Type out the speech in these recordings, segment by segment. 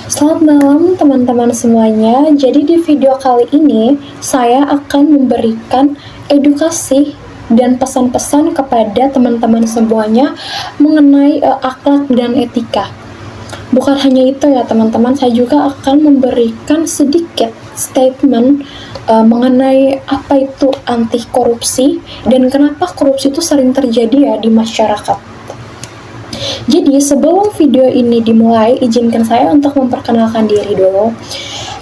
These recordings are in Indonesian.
Selamat malam teman-teman semuanya. Jadi di video kali ini saya akan memberikan edukasi dan pesan-pesan kepada teman-teman semuanya mengenai akhlak dan etika. Bukan hanya itu ya teman-teman, saya juga akan memberikan sedikit statement mengenai apa itu anti korupsi dan kenapa korupsi itu sering terjadi ya di masyarakat. Jadi sebelum video ini dimulai, izinkan saya untuk memperkenalkan diri dulu.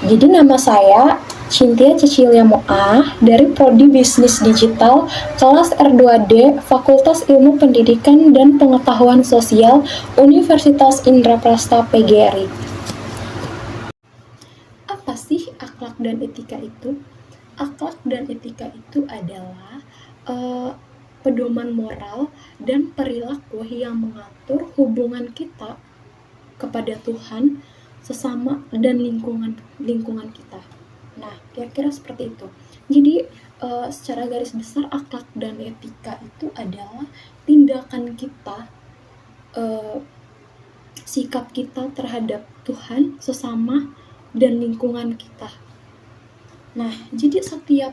Jadi nama saya Cynthia Cecilia Moa dari Prodi Bisnis Digital kelas R2D Fakultas Ilmu Pendidikan dan Pengetahuan Sosial Universitas Indraprasta PGRI. Apa sih akhlak dan etika itu? Akhlak dan etika itu adalah pedoman moral dan perilaku yang mengatur hubungan kita kepada Tuhan, sesama, dan lingkungan kita. Nah, kira-kira seperti itu. Jadi, secara garis besar akhlak dan etika itu adalah tindakan kita, sikap kita terhadap Tuhan, sesama, dan lingkungan kita. Nah, jadi setiap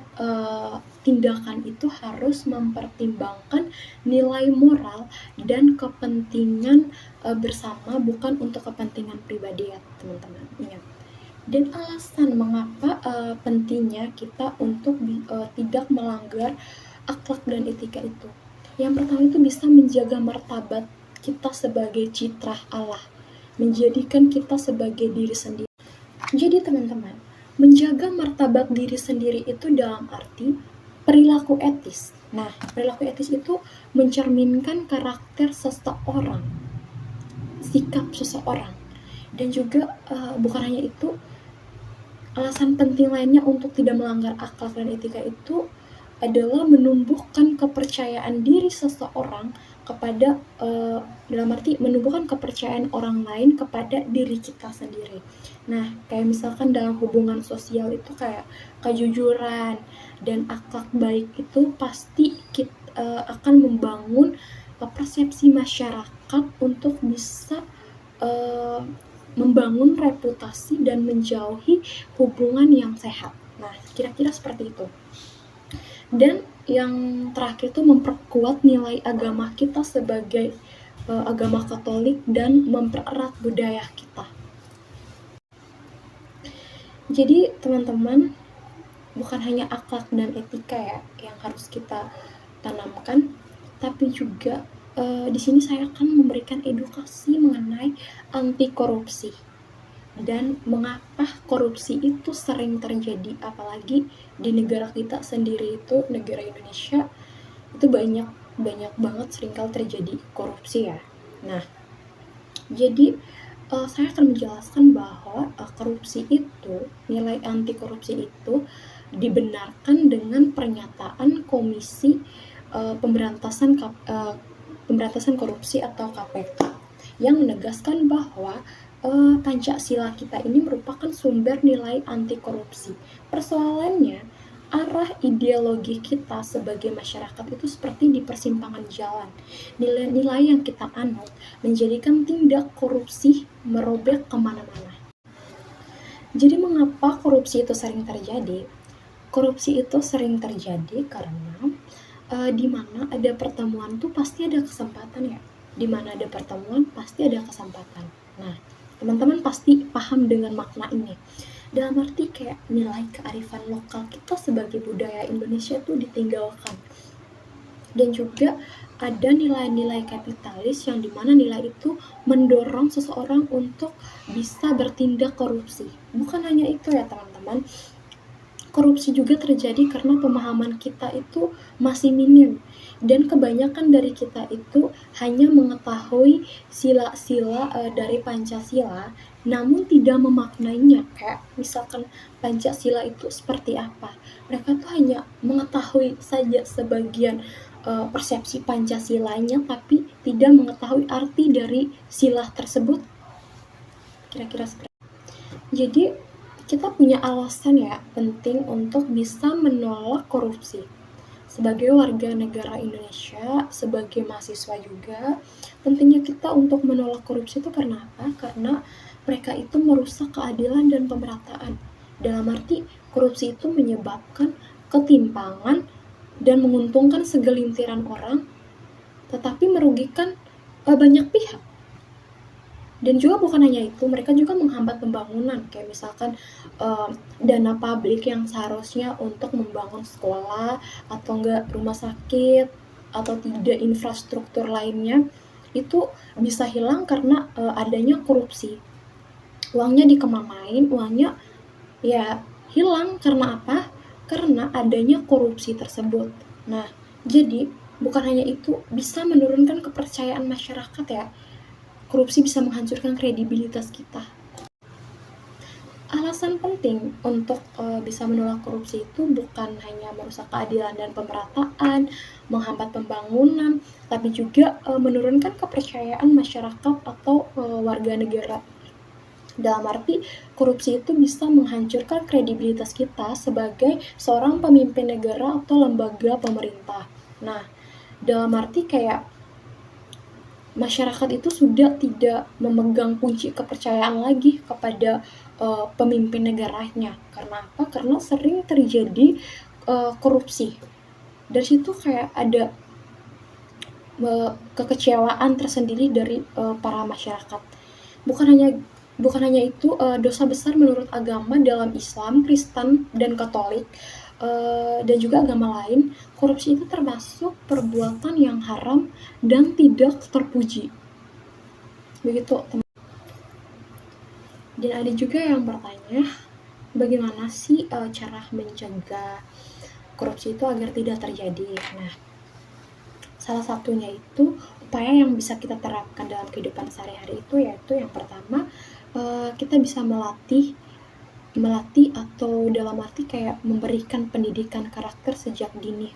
tindakan itu harus mempertimbangkan nilai moral dan kepentingan bersama, bukan untuk kepentingan pribadi ya teman-teman, ingat. Dan alasan mengapa pentingnya kita untuk tidak melanggar akhlak dan etika itu. Yang pertama itu bisa menjaga martabat kita sebagai citra Allah, menjadikan kita sebagai diri sendiri. Jadi teman-teman, menjaga martabat diri sendiri itu dalam arti perilaku etis. Nah, perilaku etis itu mencerminkan karakter seseorang, sikap seseorang. Dan juga bukan hanya itu, alasan penting lainnya untuk tidak melanggar akhlak dan etika itu adalah menumbuhkan kepercayaan diri seseorang kepada dalam arti menumbuhkan kepercayaan orang lain kepada diri kita sendiri. Nah, kayak misalkan dalam hubungan sosial itu kayak kejujuran dan akhlak baik itu pasti akan membangun persepsi masyarakat untuk bisa membangun reputasi dan menjauhi hubungan yang sehat. Nah, kira-kira seperti itu. Dan yang terakhir itu memperkuat nilai agama kita sebagai agama Katolik dan mempererat budaya kita. Jadi teman-teman, bukan hanya akhlak dan etika ya yang harus kita tanamkan, tapi juga di sini saya akan memberikan edukasi mengenai anti korupsi dan mengapa korupsi itu sering terjadi, apalagi di negara kita sendiri itu, negara Indonesia itu banyak banget seringkali terjadi korupsi ya. Nah, jadi saya akan menjelaskan bahwa korupsi itu, nilai anti korupsi itu dibenarkan dengan pernyataan Komisi Pemberantasan Korupsi atau KPK yang menegaskan bahwa Pancasila kita ini merupakan sumber nilai anti korupsi. Persoalannya, arah ideologi kita sebagai masyarakat itu seperti di persimpangan jalan. Nilai-nilai yang kita anut menjadikan tindak korupsi merobek kemana-mana. Jadi mengapa korupsi itu sering terjadi? Korupsi itu sering terjadi karena di mana ada pertemuan tuh pasti ada kesempatan ya. Di mana ada pertemuan pasti ada kesempatan. Nah, teman-teman pasti paham dengan makna ini. Dalam arti kayak nilai kearifan lokal kita sebagai budaya Indonesia tuh ditinggalkan. Dan juga ada nilai-nilai kapitalis yang dimana nilai itu mendorong seseorang untuk bisa bertindak korupsi. Bukan hanya itu ya teman-teman, korupsi juga terjadi karena pemahaman kita itu masih minim dan kebanyakan dari kita itu hanya mengetahui sila-sila dari Pancasila namun tidak memaknainya. Kayak misalkan Pancasila itu seperti apa, mereka tuh hanya mengetahui saja sebagian persepsi Pancasilanya tapi tidak mengetahui arti dari sila tersebut. Kira-kira seperti itu. Jadi kita punya alasan ya penting untuk bisa menolak korupsi. Sebagai warga negara Indonesia, sebagai mahasiswa juga, pentingnya kita untuk menolak korupsi itu karena apa? Karena mereka itu merusak keadilan dan pemerataan. Dalam arti, korupsi itu menyebabkan ketimpangan dan menguntungkan segelintiran orang, tetapi merugikan banyak pihak. Dan juga bukan hanya itu, mereka juga menghambat pembangunan, kayak misalkan dana publik yang seharusnya untuk membangun sekolah atau enggak rumah sakit atau tidak infrastruktur lainnya itu bisa hilang karena adanya korupsi. Uangnya dikemanain, uangnya ya hilang karena apa? Karena adanya korupsi tersebut. Nah, jadi bukan hanya itu, bisa menurunkan kepercayaan masyarakat ya. Korupsi bisa menghancurkan kredibilitas kita. Alasan penting untuk bisa menolak korupsi itu bukan hanya merusak keadilan dan pemerataan, menghambat pembangunan, tapi juga menurunkan kepercayaan masyarakat atau warga negara. Dalam arti, korupsi itu bisa menghancurkan kredibilitas kita sebagai seorang pemimpin negara atau lembaga pemerintah. Nah, dalam arti kayak masyarakat itu sudah tidak memegang kunci kepercayaan lagi kepada pemimpin negaranya. Karena apa? Karena sering terjadi korupsi. Dari situ kayak ada kekecewaan tersendiri dari para masyarakat. Bukan hanya itu, dosa besar menurut agama dalam Islam, Kristen, dan Katolik, dan juga agama lain, korupsi itu termasuk perbuatan yang haram dan tidak terpuji. Begitu, teman. Dan ada juga yang bertanya, bagaimana sih cara mencegah korupsi itu agar tidak terjadi? Nah, salah satunya itu upaya yang bisa kita terapkan dalam kehidupan sehari-hari itu yaitu yang pertama, kita bisa melatih atau dalam arti kayak memberikan pendidikan karakter sejak dini.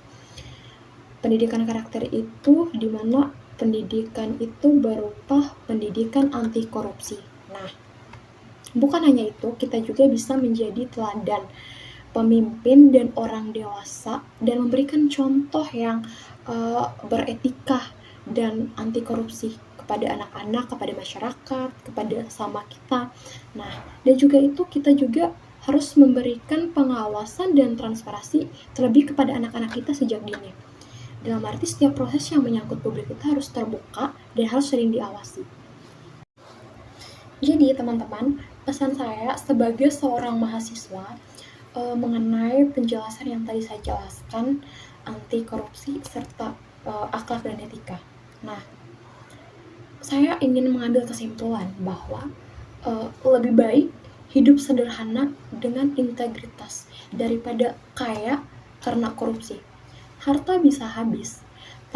Pendidikan karakter itu dimana pendidikan itu berupa pendidikan anti korupsi. Nah, bukan hanya itu, kita juga bisa menjadi teladan pemimpin dan orang dewasa dan memberikan contoh yang beretika dan anti korupsi kepada anak-anak, kepada masyarakat, kepada sama kita. Nah, dan juga itu kita juga harus memberikan pengawasan dan transparansi terlebih kepada anak-anak kita sejak dini. Dalam arti setiap proses yang menyangkut publik itu harus terbuka dan harus sering diawasi. Jadi teman-teman, pesan saya sebagai seorang mahasiswa mengenai penjelasan yang tadi saya jelaskan, anti korupsi serta akhlak dan etika. Nah, saya ingin mengambil kesimpulan bahwa lebih baik hidup sederhana dengan integritas daripada kaya karena korupsi. Harta bisa habis,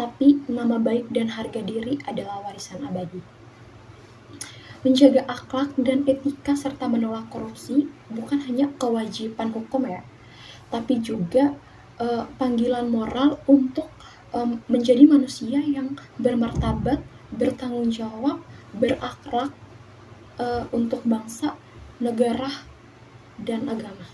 tapi nama baik dan harga diri adalah warisan abadi. Menjaga akhlak dan etika serta menolak korupsi bukan hanya kewajiban hukum ya, tapi juga panggilan moral untuk menjadi manusia yang bermartabat, bertanggung jawab, berakhlak untuk bangsa, negara, dan agama.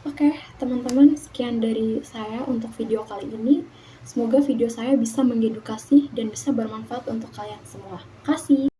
Oke, teman-teman, sekian dari saya untuk video kali ini. Semoga video saya bisa mengedukasi dan bisa bermanfaat untuk kalian semua. Kasih.